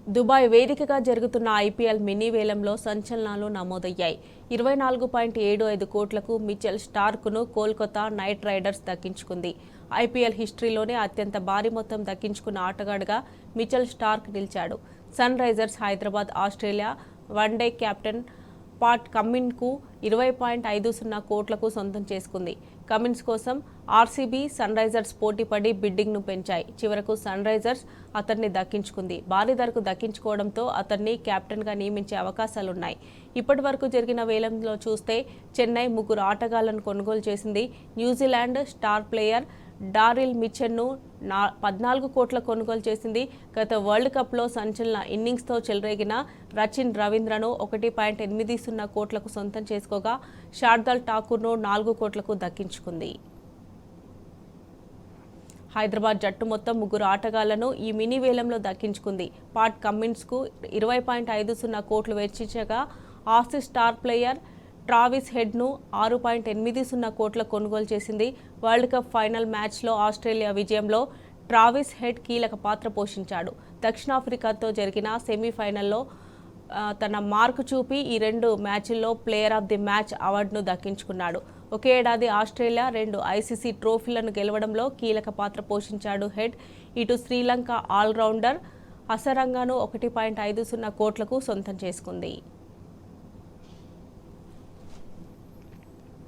Dubai వేదికగా జరుగుతున్న IPL mini వేలంలో సంచలనాలు నమోదయ్యాయి. 24.75 కోట్లకు మిచెల్ స్టార్క్ను కోల్కతా నైట్ రైడర్స్ దక్కించుకుంది. ఐపీఎల్ హిస్టరీలోనే అత్యంత భారీ మొత్తం దక్కించుకున్న ఆటగాడుగా మిచెల్ స్టార్క్ నిలిచాడు. Sunrisers Hyderabad Australia one day captain Pat కమిన్స్కు 20.50 కోట్లకు సొంతం చేసుకుంది. కమిన్స్ కోసం ఆర్సీబీ, సన్ రైజర్స్ పోటీపడి బిడ్డింగ్ను పెంచాయి. చివరకు సన్ రైజర్స్ అతన్ని దక్కించుకుంది. భారీ ధరకు దక్కించుకోవడంతో అతన్ని కెప్టెన్గా నియమించే అవకాశాలున్నాయి. ఇప్పటి వరకు జరిగిన వేలంలో చూస్తే చెన్నై 3 ఆటగాళ్లను కొనుగోలు చేసింది. న్యూజిలాండ్ స్టార్ ప్లేయర్ డారిల్ మిచెల్ను 14 కోట్ల కొనుగోలు చేసింది. గత వరల్డ్ కప్లో సంచలన ఇన్నింగ్స్తో చెలరేగిన రచిన్ రవీంద్రను 1.80 కోట్లకు సొంతం చేసుకోగా శార్దల్ ఠాకూర్ను 4 కోట్లకు దక్కించుకుంది. హైదరాబాద్ జట్టు మొత్తం 3 ఆటగాళ్లను ఈ మినీ వేలంలో దక్కించుకుంది. పాట్ కమిన్స్కు 20.50 కోట్లు వెచ్చించగా ఆసీస్ స్టార్ ప్లేయర్ ట్రావిస్ హెడ్ను 6.80 కోట్ల కొనుగోలు చేసింది. వరల్డ్ కప్ ఫైనల్ మ్యాచ్లో ఆస్ట్రేలియా విజయంలో ట్రావిస్ హెడ్ కీలక పాత్ర పోషించాడు. దక్షిణాఫ్రికాతో జరిగిన సెమీఫైనల్లో తన మార్కు చూపి ఈ 2 మ్యాచ్ల్లో ప్లేయర్ ఆఫ్ ది మ్యాచ్ అవార్డును దక్కించుకున్నాడు. ఒకే ఏడాది ఆస్ట్రేలియా 2 ఐసీసీ ట్రోఫీలను గెలవడంలో కీలక పాత్ర పోషించాడు హెడ్. ఇటు శ్రీలంక ఆల్రౌండర్ హసరంగాను 1.50 కోట్లకు సొంతం చేసుకుంది.